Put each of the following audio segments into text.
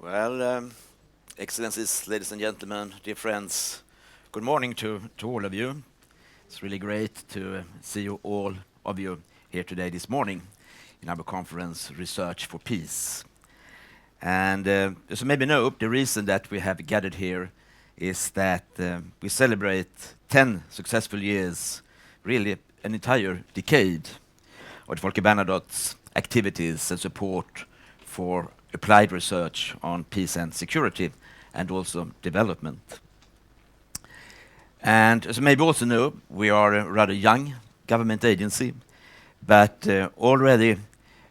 Well, Excellencies, ladies and gentlemen, dear friends, good morning to all of you. It's really great to see you all of you here today this morning in our conference, Research for Peace. And as you maybe know, the reason that we have gathered here is that we celebrate 10 successful years, really an entire decade, of Folke Bernadotte's activities and support for applied research on peace and security, and also development. And as you maybe also know, we are a rather young government agency, but already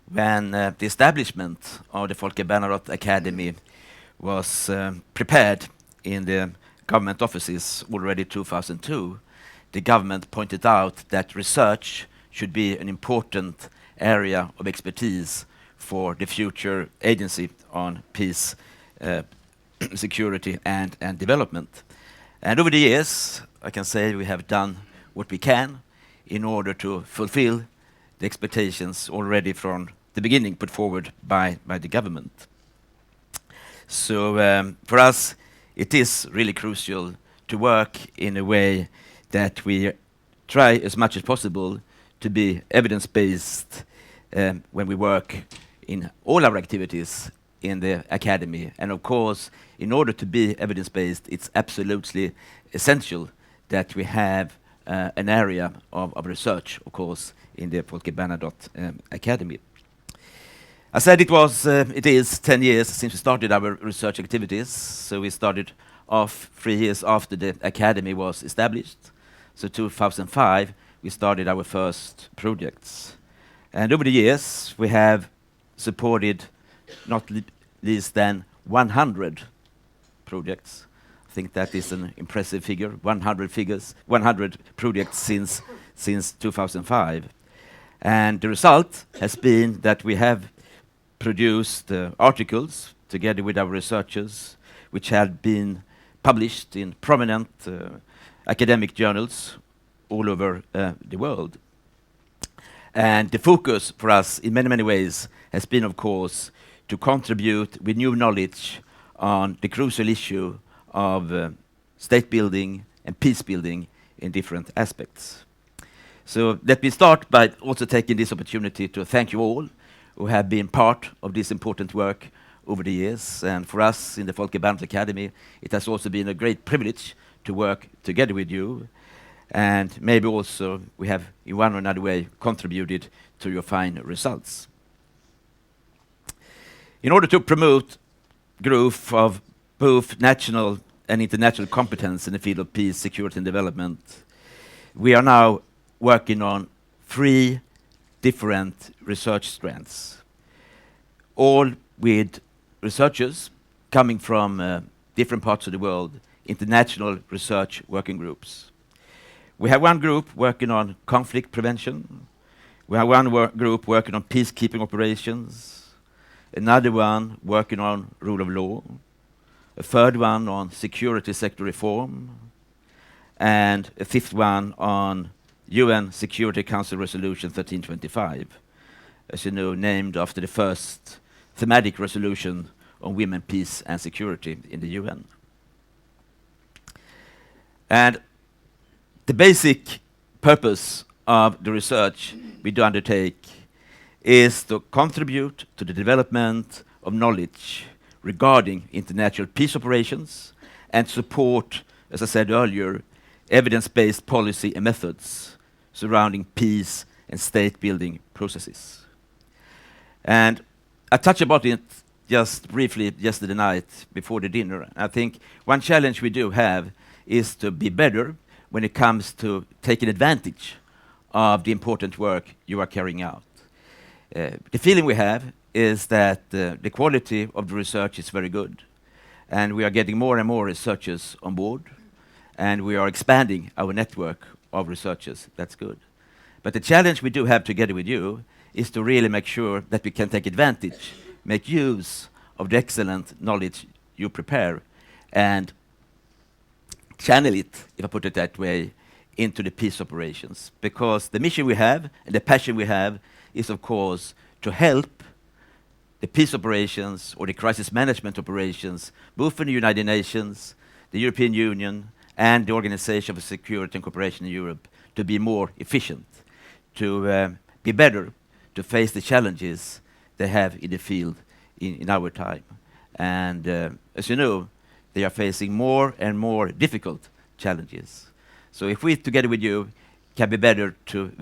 when the establishment of the Folke Bernadotte Academy was prepared in the government offices already 2002, the government pointed out that research should be an important area of expertise for the future agency on peace, security and development. And over the years, I can say we have done what we can in order to fulfill the expectations already from the beginning put forward by the government. So for us, it is really crucial to work in a way that we try as much as possible to be evidence-based when we work in all our activities in the academy. And of course, in order to be evidence-based, it's absolutely essential that we have an area of research, of course, in the Folke Bernadotte Academy. I said it is 10 years since we started our research activities. So we started off 3 years after the academy was established. So 2005, we started our first projects. And over the years, we have supported not least than 100 projects. I think that is an impressive figure, 100 projects since 2005. And the result has been that we have produced articles together with our researchers, which have been published in prominent academic journals all over the world. And the focus for us in many, many ways has been, of course, to contribute with new knowledge on the crucial issue of state building and peace building in different aspects. So let me start by also taking this opportunity to thank you all who have been part of this important work over the years. And for us in the Folke Bernadotte Academy, it has also been a great privilege to work together with you. And maybe also we have, in one or another way, contributed to your fine results. In order to promote growth of both national and international competence in the field of peace, security and development, we are now working on 3 different research strands, all with researchers coming from different parts of the world, international research working groups. We have one group working on conflict prevention. We have one group working on peacekeeping operations. Another one working on rule of law. A third one on security sector reform. And a 5th one on UN Security Council Resolution 1325, as you know, named after the first thematic resolution on women, peace and security in the UN. And the basic purpose of the research we do undertake is to contribute to the development of knowledge regarding international peace operations and support, as I said earlier, evidence-based policy and methods surrounding peace and state-building processes. And I touched about it just briefly yesterday night before the dinner. I think one challenge we do have is to be better when it comes to taking advantage of the important work you are carrying out. The feeling we have is that the quality of the research is very good, and we are getting more and more researchers on board, and we are expanding our network of researchers. That's good. But the challenge we do have together with you is to really make sure that we can take advantage, make use of the excellent knowledge you prepare, and channel it, if I put it that way, into the peace operations. Because the mission we have and the passion we have is, of course, to help the peace operations or the crisis management operations, both in the United Nations, the European Union, and the Organization for Security and Cooperation in Europe, to be more efficient, to be better, to face the challenges they have in the field in our time. And as you know, they are facing more and more difficult challenges. So if we, together with you, can be better to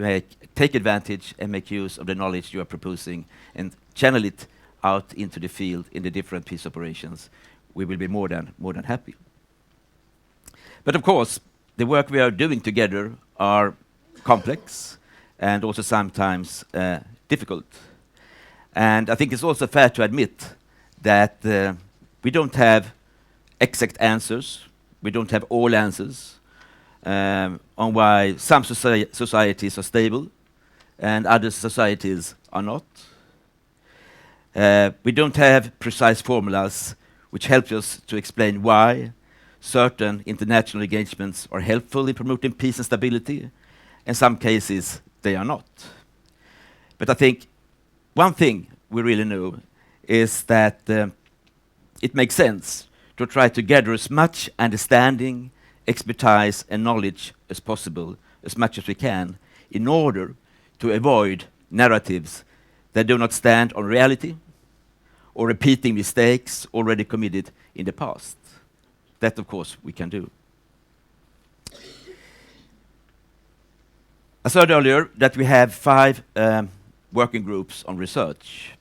take advantage and make use of the knowledge you are proposing and channel it out into the field in the different peace operations, we will be more than happy. But of course, the work we are doing together are complex and also sometimes difficult. And I think it's also fair to admit that we don't have exact answers, we don't have all answers on why some societies are stable and other societies are not. We don't have precise formulas which help us to explain why certain international engagements are helpful in promoting peace and stability. In some cases, they are not. But I think one thing we really know is that it makes sense to try to gather as much understanding, expertise, and knowledge as possible, as much as we can, in order to avoid narratives that do not stand on reality or repeating mistakes already committed in the past. That, of course, we can do. I said earlier that we have 5 working groups on research,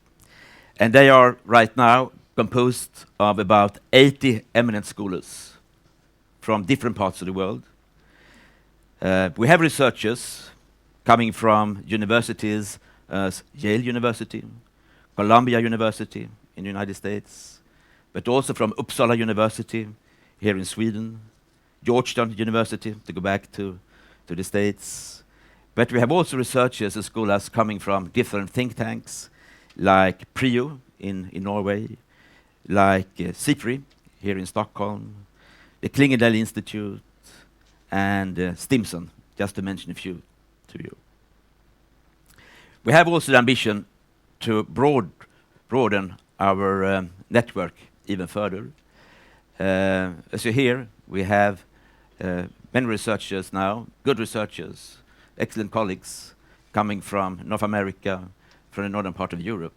and they are right now composed of about 80 eminent scholars from different parts of the world. We have researchers coming from universities as Yale University, Columbia University in the United States, but also from Uppsala University here in Sweden, Georgetown University, to go back to the States. But we have also researchers and scholars coming from different think tanks, like PRIO in Norway, like SIPRI here in Stockholm, the Klingendal Institute, and Stimson, just to mention a few to you. We have also the ambition to broaden our network even further. As you hear, we have many researchers now, good researchers, excellent colleagues coming from North America, from the northern part of Europe.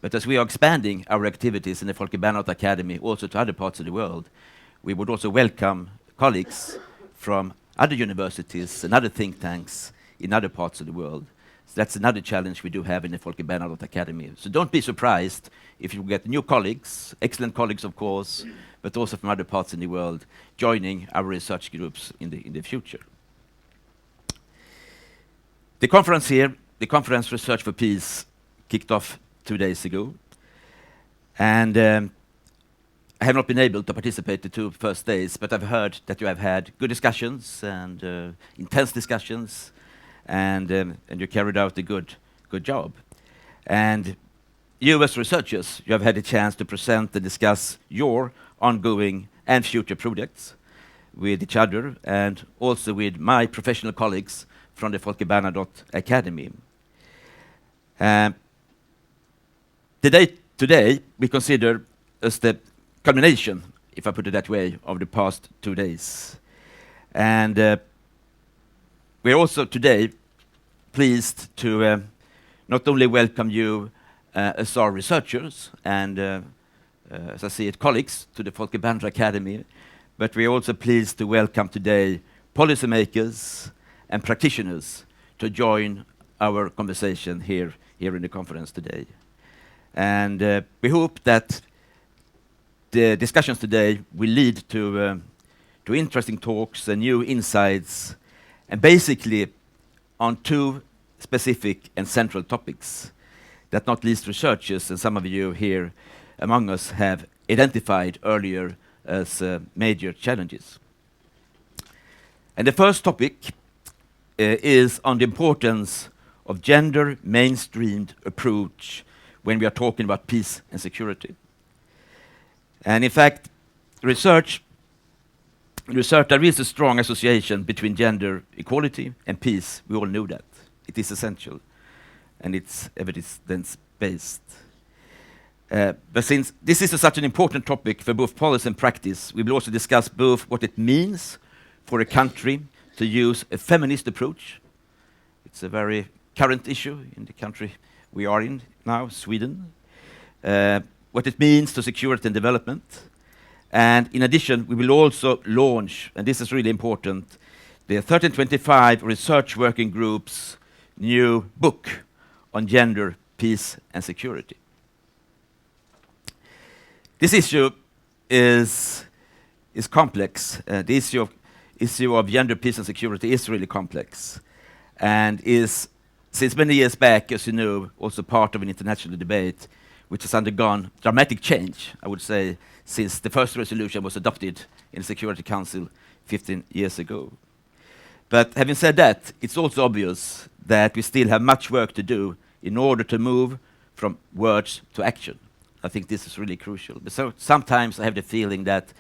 But as we are expanding our activities in the Folke Bernadotte Academy also to other parts of the world, we would also welcome colleagues from other universities and other think tanks in other parts of the world. So that's another challenge we do have in the Folke Bernadotte Academy. So don't be surprised if you get new colleagues, excellent colleagues of course, but also from other parts in the world, joining our research groups in the future. The conference here, the Conference Research for Peace, kicked off 2 days ago. And I have not been able to participate the 2 first days, but I've heard that you have had good discussions and intense discussions, and you carried out a good job. And you as researchers, you have had a chance to present and discuss your ongoing and future projects with each other and also with my professional colleagues from the Folke Bernadotte Academy. The day today we consider as the culmination, if I put it that way, of the past 2 days. And we're also today pleased to not only welcome you as our researchers and as I see it, colleagues to the Folke Bernadotte Academy, but we're also pleased to welcome today policymakers and practitioners to join our conversation here in the conference today. And we hope that the discussions today will lead to interesting talks and new insights, and basically on 2 specific and central topics that not least researchers and some of you here among us have identified earlier as major challenges. And the first topic is on the importance of gender mainstreamed approach when we are talking about peace and security. And in fact, research there is a strong association between gender equality and peace. We all know that. It is essential, and it's evidence-based. But since this is such an important topic for both policy and practice, we will also discuss both what it means for a country to use a feminist approach. It's a very current issue in the country we are in now, Sweden. What it means to security and development. And in addition, we will also launch, and this is really important, the 1325 Research Working Group's new book on gender, peace and security. This issue is complex. The issue of gender, peace and security is really complex, and is, since many years back, as you know, also part of an international debate which has undergone dramatic change, I would say, since the first resolution was adopted in the Security Council 15 years ago. But having said that, it's also obvious that we still have much work to do in order to move from words to action. I think this is really crucial. But so sometimes I have the feeling that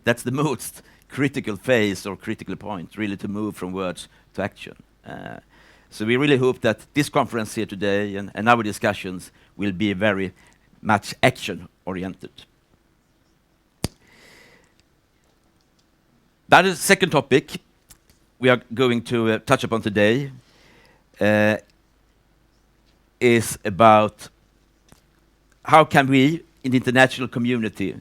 that's the most critical phase or critical point, really, to move from words to action. So we really hope that this conference here today and our discussions will be very much action-oriented. That is the second topic we are going to touch upon today, is about how can we, in the international community,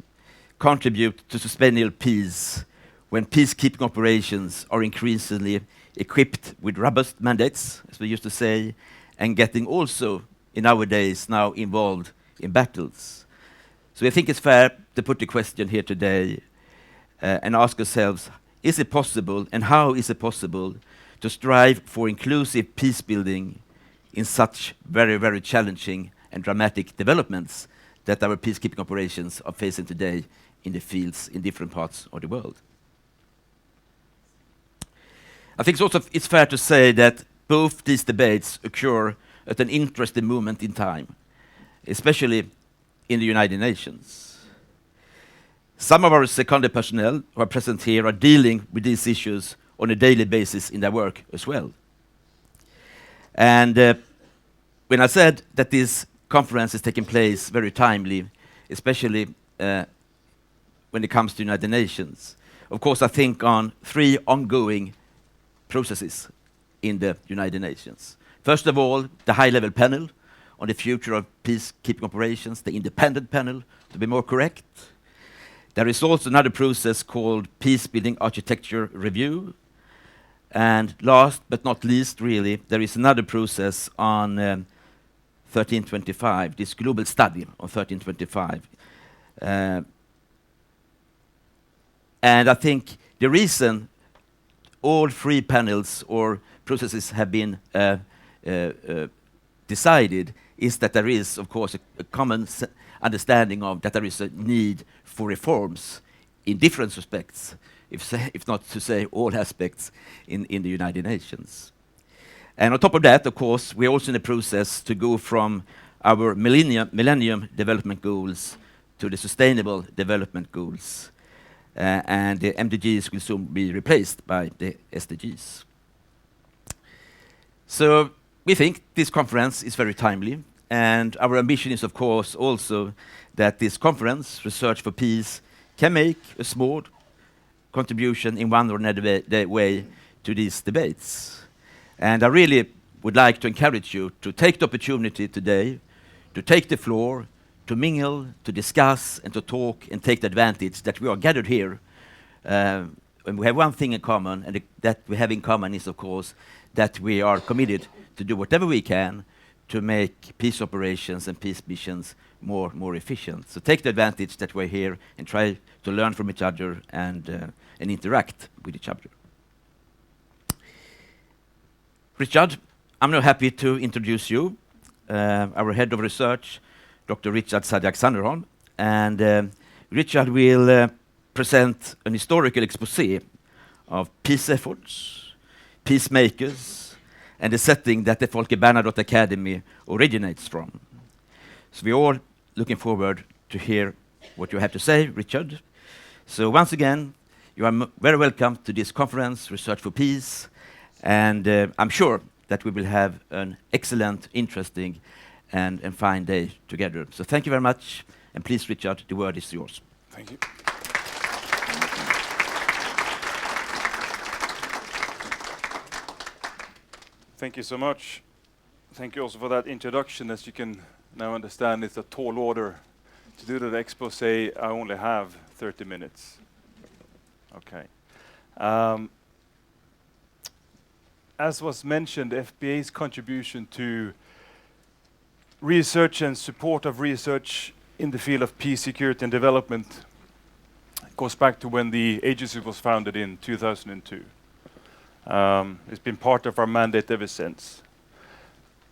contribute to sustainable peace when peacekeeping operations are increasingly equipped with robust mandates, as we used to say, and getting also, in our days, now involved in battles. So I think it's fair to put the question here today and ask ourselves, is it possible, and how is it possible, to strive for inclusive peace building in such very, very challenging and dramatic developments that our peacekeeping operations are facing today in the fields in different parts of the world? I think it's fair to say that both these debates occur at an interesting moment in time, especially in the United Nations. Some of our seconded personnel who are present here are dealing with these issues on a daily basis in their work as well. And when I said that this conference is taking place very timely, especially when it comes to United Nations, of course I think on three ongoing processes in the United Nations. First of all, the high-level panel on the future of peacekeeping operations, the independent panel, to be more correct. There is also another process called Peacebuilding Architecture Review. And last but not least, really, there is another process on 1325, this global study on 1325. And I think the reason all three panels or processes have been decided is that there is, of course, a common understanding of that there is a need for reforms in different respects, if not to say all aspects in the United Nations. And on top of that, of course, we're also in the process to go from our Millennium Development Goals to the Sustainable Development Goals. And the MDGs will soon be replaced by the SDGs. So we think this conference is very timely, and our ambition is, of course, also that this conference, Research for Peace, can make a small contribution in one or another way to these debates. And I really would like to encourage you to take the opportunity today, to take the floor, to mingle, to discuss, and to talk, and take the advantage that we are gathered here. And we have one thing in common, and that we have in common is, of course, that we are committed to do whatever we can to make peace operations and peace missions more efficient. So take the advantage that we're here and try to learn from each other and interact with each other. Richard, I'm now happy to introduce you, our head of research, Dr. Richard Zajac Sannerholm. And Richard will present an historical exposé of peace efforts, peacemakers, and the setting that the Folke Bernadotte Academy originates from. So we're all looking forward to hear what you have to say, Richard. So once again, you are very welcome to this conference, Research for Peace, and I'm sure that we will have an excellent, interesting, and fine day together. So thank you very much, and please, Richard, the word is yours. Thank you. Thank you so much. Thank you also for that introduction. As you can now understand, it's a tall order. To do that expose, I only have 30 minutes. Okay. As was mentioned, FBA's contribution to research and support of research in the field of peace, security and development goes back to when the agency was founded in 2002. It's been part of our mandate ever since.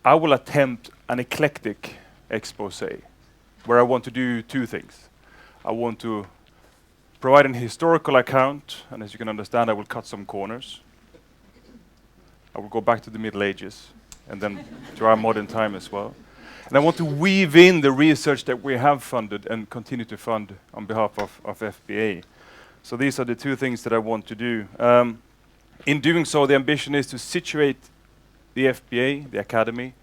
I will attempt an eclectic expose where I want to do two things. I want to provide an historical account, and as you can understand, I will cut some corners. I will go back to the Middle Ages and then to our modern time as well. And I want to weave in the research that we have funded and continue to fund on behalf of FBA. So these are the two things that I want to do. In doing so, the ambition is to situate the FBA, the Academy,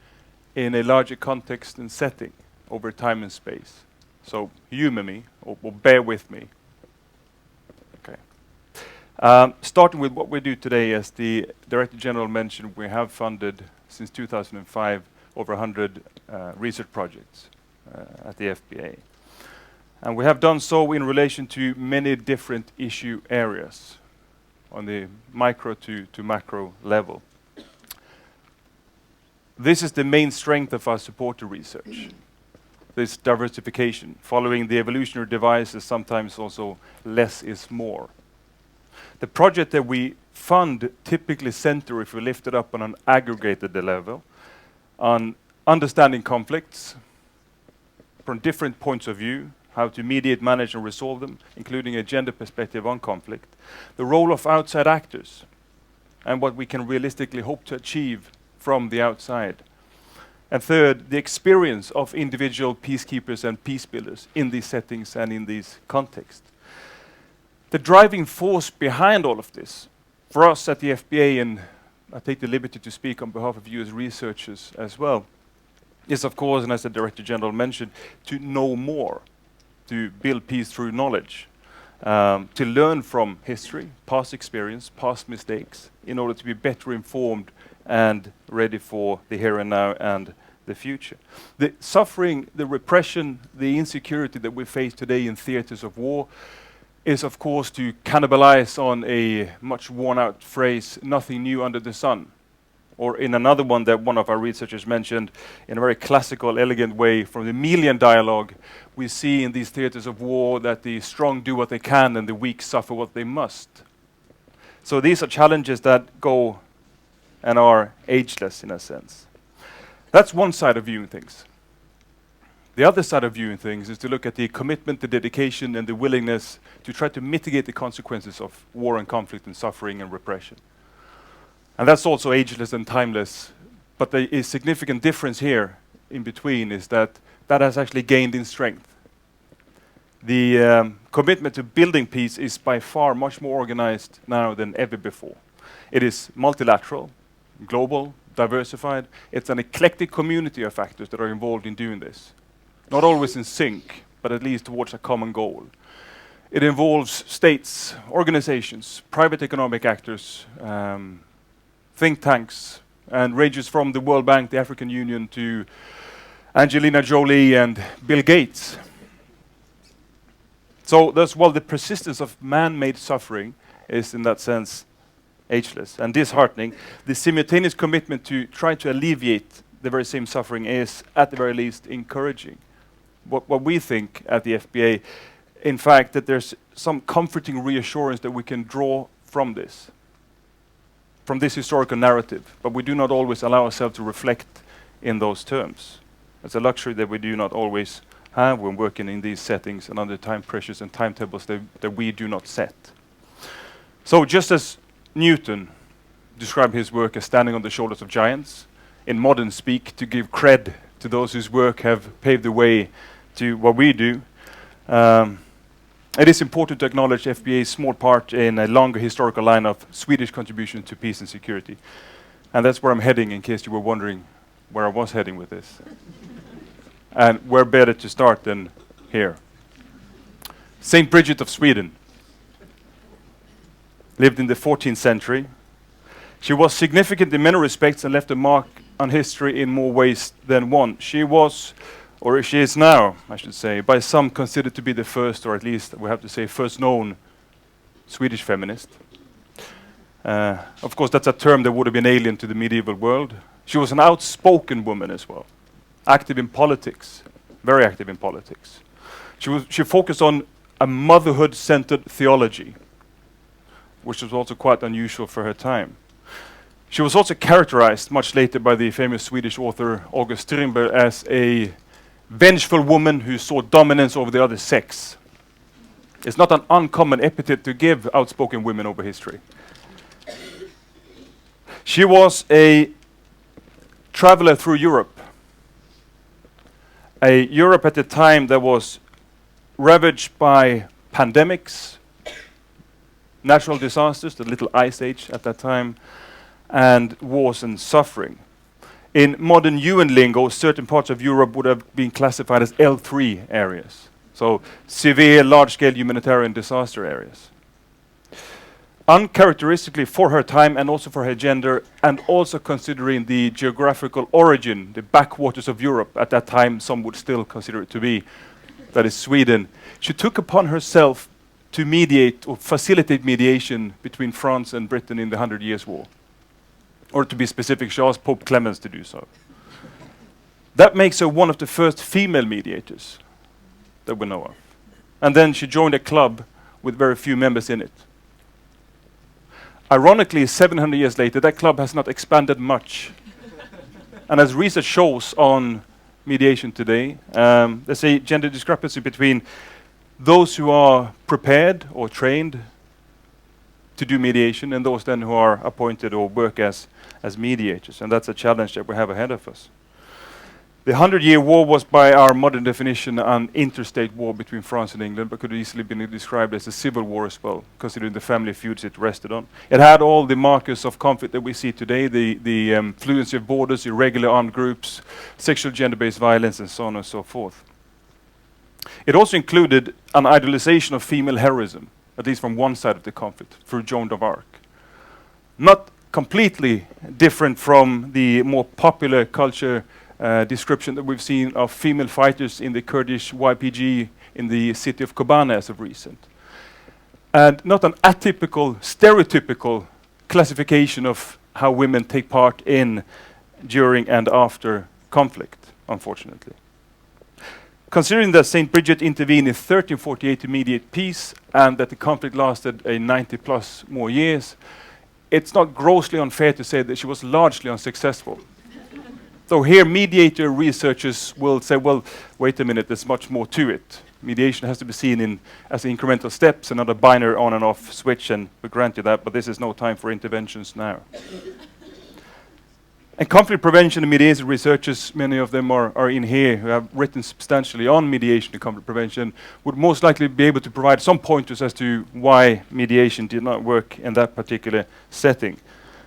in a larger context and setting over time and space. So humor me, or bear with me. Okay. Starting with what we do today, as the Director General mentioned, we have funded since 2005 over 100 research projects at the FBA. And we have done so in relation to many different issue areas on the micro to macro level. This is the main strength of our support to research, this diversification. Following the evolutionary device is sometimes also less is more. The project that we fund typically center, if we lift it up on an aggregated level, on understanding conflicts from different points of view, how to mediate, manage and resolve them, including a gender perspective on conflict, the role of outside actors, and what we can realistically hope to achieve from the outside. And third, the experience of individual peacekeepers and peace builders in these settings and in these contexts. The driving force behind all of this, for us at the FBA, and I take the liberty to speak on behalf of you as researchers as well, is of course, and as the Director General mentioned, to know more, to build peace through knowledge, to learn from history, past experience, past mistakes, in order to be better informed and ready for the here and now and the future. The suffering, the repression, the insecurity that we face today in theaters of war is of course to cannibalize on a much worn out phrase, nothing new under the sun. Or in another one that one of our researchers mentioned in a very classical, elegant way from the Melian dialogue, we see in these theaters of war that the strong do what they can and the weak suffer what they must. So these are challenges that go and are ageless in a sense. That's one side of viewing things. The other side of viewing things is to look at the commitment, the dedication and the willingness to try to mitigate the consequences of war and conflict and suffering and repression. And that's also ageless and timeless, but there is a significant difference here in between is that that has actually gained in strength. The commitment to building peace is by far much more organized now than ever before. It is multilateral, global, diversified. It's an eclectic community of actors that are involved in doing this. Not always in sync, but at least towards a common goal. It involves states, organizations, private economic actors, think tanks, and ranges from the World Bank, the African Union, to Angelina Jolie and Bill Gates. So thus, while the persistence of man-made suffering is in that sense ageless and disheartening, the simultaneous commitment to try to alleviate the very same suffering is, at the very least, encouraging. What we think at the FBA, in fact, that there's some comforting reassurance that we can draw from this historical narrative, but we do not always allow ourselves to reflect in those terms. It's a luxury that we do not always have when working in these settings and under time pressures and timetables that we do not set. So just as Newton described his work as standing on the shoulders of giants, in modern speak, to give cred to those whose work have paved the way to what we do, it is important to acknowledge FBA's small part in a longer historical line of Swedish contribution to peace and security. And that's where I'm heading, in case you were wondering where I was heading with this. And where better to start than here? Saint Brigid of Sweden lived in the 14th century. She was significant in many respects and left a mark on history in more ways than one. She was, or she is now, I should say, by some considered to be the first, or at least we have to say, first known Swedish feminist. Of course, that's a term that would have been alien to the medieval world. She was an outspoken woman as well, active in politics, very active in politics. She focused on a motherhood-centered theology, which was also quite unusual for her time. She was also characterized much later by the famous Swedish author August Strindberg as a vengeful woman who saw dominance over the other sex. It's not an uncommon epithet to give outspoken women over history. She was a traveler through Europe. A Europe at the time that was ravaged by pandemics, natural disasters, the little ice age at that time, and wars and suffering. In modern UN lingo, certain parts of Europe would have been classified as L3 areas, so severe, large-scale humanitarian disaster areas. Uncharacteristically for her time and also for her gender, and also considering the geographical origin, the backwaters of Europe at that time, some would still consider it to be, that is Sweden, she took upon herself to mediate or facilitate mediation between France and Britain in the 100 Years' War. Or to be specific, she asked Pope Clemens to do so. That makes her one of the first female mediators that we know of. And then she joined a club with very few members in it. Ironically, 700 years later, that club has not expanded much. And as research shows on mediation today, there's a gender discrepancy between those who are prepared or trained to do mediation and those then who are appointed or work as mediators. And that's a challenge that we have ahead of us. The 100-Year War was, by our modern definition, an interstate war between France and England, but could easily be described as a civil war as well, considering the family feuds it rested on. It had all the markers of conflict that we see today, the fluency of borders, irregular armed groups, sexual gender-based violence, and so on and so forth. It also included an idolization of female heroism, at least from one side of the conflict, through Joan of Arc. Not completely different from the more popular culture description that we've seen of female fighters in the Kurdish YPG in the city of Kobane as of recent. And not an atypical, stereotypical classification of how women take part in, during and after conflict, unfortunately. Considering that St. Bridget intervened in 1348 to mediate peace and that the conflict lasted 90 plus more years, it's not grossly unfair to say that she was largely unsuccessful. So here mediator researchers will say, well, wait a minute, there's much more to it. Mediation has to be seen as incremental steps and not a binary on and off switch, and we grant you that, but this is no time for interventions now. And conflict prevention and mediation researchers, many of them are in here, who have written substantially on mediation and conflict prevention, would most likely be able to provide some pointers as to why mediation did not work in that particular setting.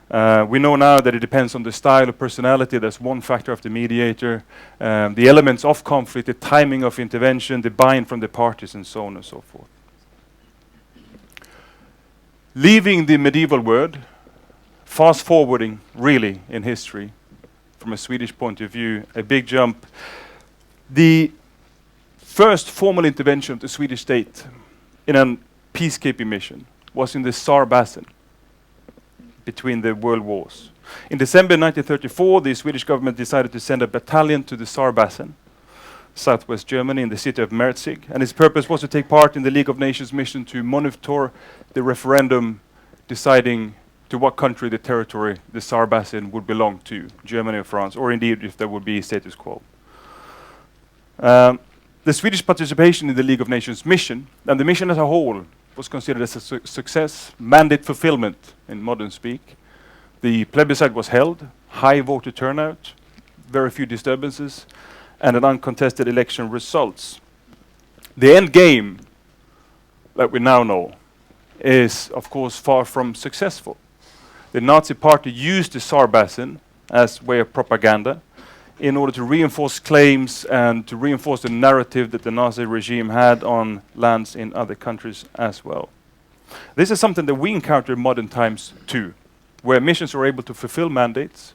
We know now that it depends on the style of personality. That's one factor of the mediator. The elements of conflict, the timing of intervention, the buy-in from the parties, and so on and so forth. Leaving the medieval world, fast forwarding really in history, from a Swedish point of view, a big jump. The first formal intervention of the Swedish state in a peacekeeping mission was in the SAR Battle between the world wars. In December 1934, the Swedish government decided to send a battalion to the SAR Battle, southwest Germany, in the city of Merzig, and its purpose was to take part in the League of Nations mission to monitor the referendum deciding to what country the territory, the SAR Basin, would belong to, Germany or France, or indeed if there would be status quo. The Swedish participation in the League of Nations mission, and the mission as a whole, was considered as a success, mandate fulfillment in modern speak. The plebiscite was held, high voter turnout, very few disturbances, and an uncontested election results. The end game that we now know is, of course, far from successful. The Nazi party used the SAR Basin as way of propaganda. in order to reinforce claims and to reinforce the narrative that the Nazi regime had on lands in other countries as well. This is something that we encounter in modern times too, where missions are able to fulfill mandates,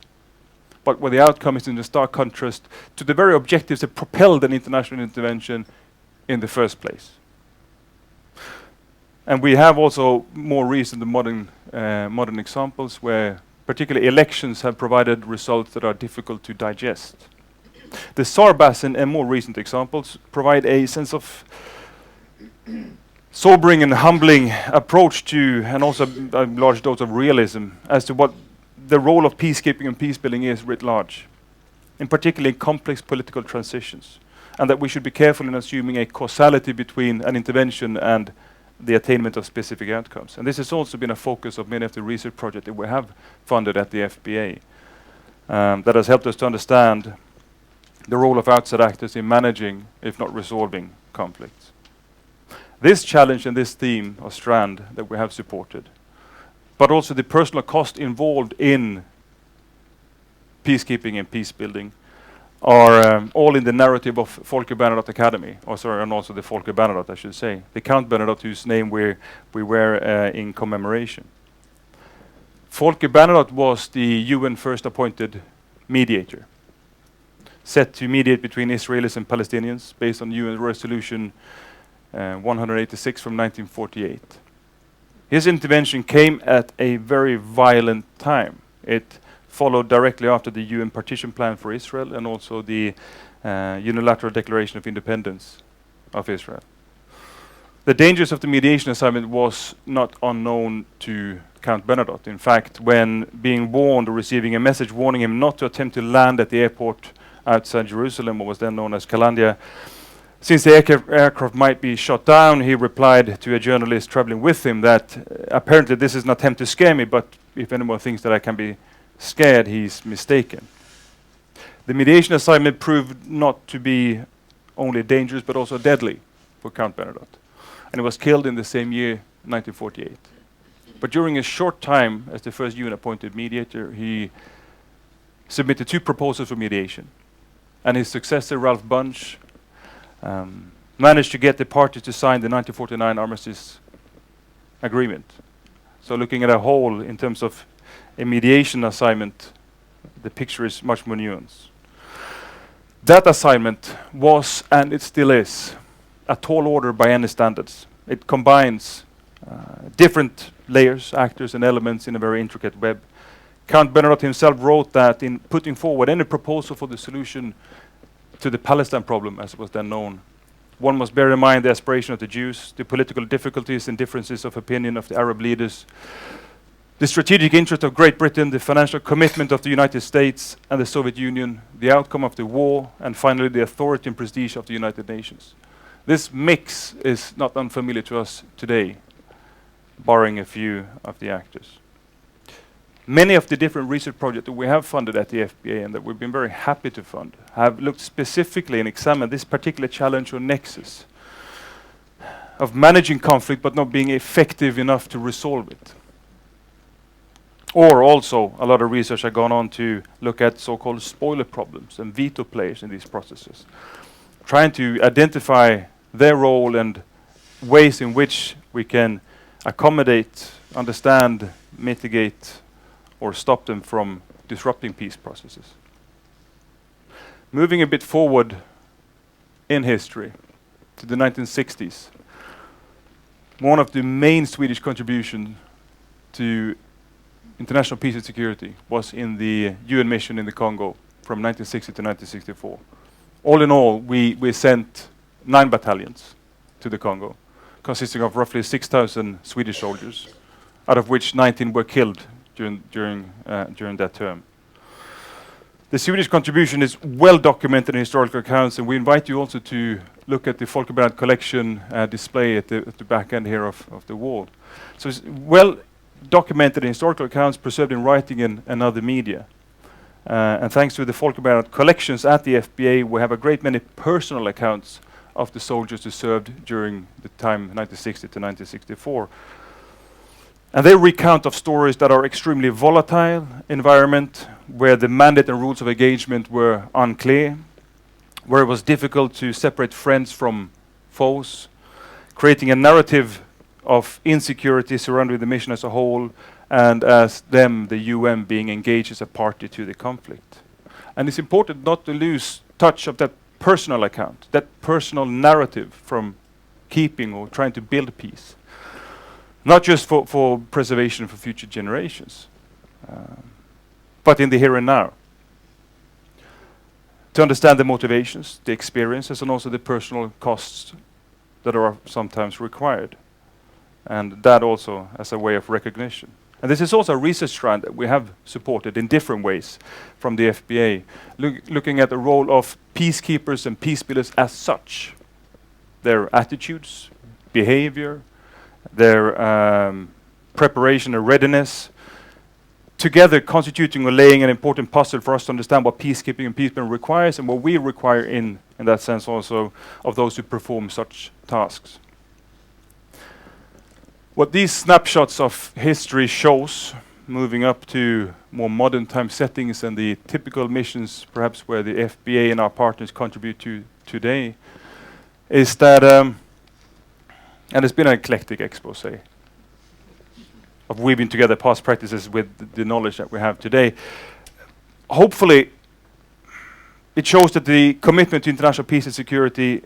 but where the outcome is in a stark contrast to the very objectives that propelled an international intervention in the first place. And we have also more recent modern examples where particularly elections have provided results that are difficult to digest. The SAR Battle and more recent examples provide a sense of sobering and humbling approach to, and also a large dose of realism as to what the role of peacekeeping and peacebuilding is writ large, in particular in complex political transitions, and that we should be careful in assuming a causality between an intervention and the attainment of specific outcomes. And this has also been a focus of many of the research projects that we have funded at the FBA. That has helped us to understand the role of outside actors in managing, if not resolving, conflicts. This challenge and this theme or strand that we have supported, but also the personal cost involved in peacekeeping and peacebuilding, are all in the narrative of Folke Bernadotte Academy, and also the Folke Bernadotte, I should say, the Count Bernadotte whose name we wear in commemoration. Folke Bernadotte was the UN first appointed mediator, set to mediate between Israelis and Palestinians based on UN Resolution 186 from 1948. His intervention came at a very violent time. It followed directly after the UN partition plan for Israel and also the unilateral declaration of independence of Israel. The dangers of the mediation assignment was not unknown to Count Bernadotte. In fact, when being warned or receiving a message warning him not to attempt to land at the airport outside Jerusalem, what was then known as Calandia, since the aircraft might be shot down, he replied to a journalist traveling with him that apparently this is an attempt to scare me, but if anyone thinks that I can be scared, he's mistaken. The mediation assignment proved not to be only dangerous but also deadly for Count Bernadotte, and he was killed in the same year, 1948. But during a short time as the first UN-appointed mediator, he submitted 2 proposals for mediation, and his successor, Ralph Bunche, managed to get the parties to sign the 1949 Armistice Agreement. So looking at a whole in terms of a mediation assignment, the picture is much more nuanced. That assignment was, and it still is, a tall order by any standards. It combines different layers, actors and elements in a very intricate web. Count Bernadotte himself wrote that in putting forward any proposal for the solution to the Palestine problem, as it was then known, one must bear in mind the aspiration of the Jews, the political difficulties and differences of opinion of the Arab leaders, the strategic interest of Great Britain, the financial commitment of the United States and the Soviet Union, the outcome of the war, and finally the authority and prestige of the United Nations. This mix is not unfamiliar to us today, barring a few of the actors. Many of the different research projects that we have funded at the FBA and that we've been very happy to fund have looked specifically and examined this particular challenge or nexus of managing conflict but not being effective enough to resolve it. Or also, a lot of research has gone on to look at so-called spoiler problems and veto players in these processes, trying to identify their role and ways in which we can accommodate, understand, mitigate, or stop them from disrupting peace processes. Moving a bit forward in history to the 1960s, one of the main Swedish contributions to international peace and security was in the UN mission in the Congo from 1960 to 1964. All in all, we sent 9 battalions to the Congo, consisting of roughly 6,000 Swedish soldiers, out of which 19 were killed during that term. The Swedish contribution is well documented in historical accounts, and we invite you also to look at the Folke Bernadotte collection display at the back end here of the wall. So it's well documented in historical accounts, preserved in writing and other media. And thanks to the Folke Bernadotte collections at the FBA, we have a great many personal accounts of the soldiers who served during the time 1960 to 1964. And they recount of stories that are extremely volatile environment, where the mandate and rules of engagement were unclear, where it was difficult to separate friends from foes, creating a narrative of insecurity surrounding the mission as a whole, and as them, the UN, being engaged as a party to the conflict. And it's important not to lose touch of that personal account, that personal narrative from keeping or trying to build peace. Not just for preservation for future generations, but in the here and now. To understand the motivations, the experiences, and also the personal costs that are sometimes required. And that also as a way of recognition. And this is also a research strand that we have supported in different ways from the FBA, looking at the role of peacekeepers and peacebuilders as such, their attitudes, behavior, their preparation and readiness, together constituting or laying an important puzzle for us to understand what peacekeeping and peacebuilding requires and what we require in that sense also of those who perform such tasks. What these snapshots of history shows, moving up to more modern time settings and the typical missions perhaps where the FBA and our partners contribute to today, is that, and it's been an eclectic exposé of weaving together past practices with the knowledge that we have today. Hopefully, it shows that the commitment to international peace and security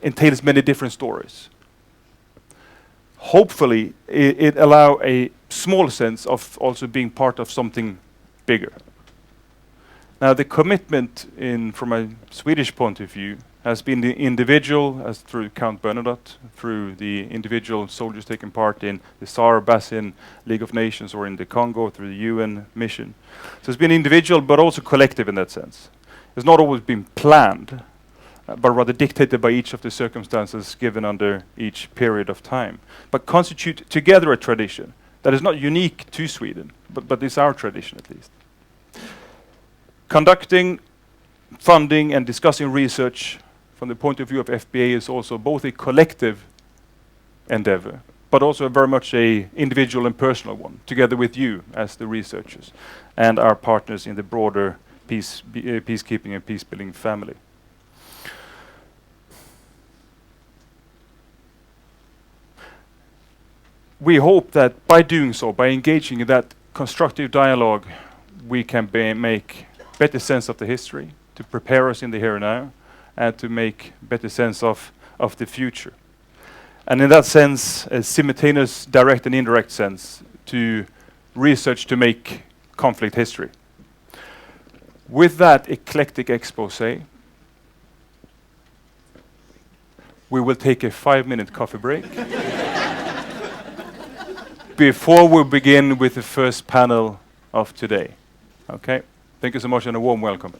entails many different stories. Hopefully, it allows a small sense of also being part of something bigger. Now, the commitment from a Swedish point of view has been the individual, as through Count Bernadotte, through the individual soldiers taking part in the SAR Battle, League of Nations, or in the Congo through the UN mission. So it's been individual, but also collective in that sense. It's not always been planned, but rather dictated by each of the circumstances given under each period of time, but constitute together a tradition that is not unique to Sweden, but is our tradition at least. Conducting, funding, and discussing research from the point of view of FBA is also both a collective endeavor, but also very much an individual and personal one, together with you as the researchers and our partners in the broader peacekeeping and peacebuilding family. We hope that by doing so, by engaging in that constructive dialogue, we can make better sense of the history, to prepare us in the here and now, and to make better sense of the future. And in that sense, a simultaneous direct and indirect sense, to research to make conflict history. With that eclectic exposé, we will take a 5-minute coffee break before we begin with the first panel of today. Okay, thank you so much and a warm welcome.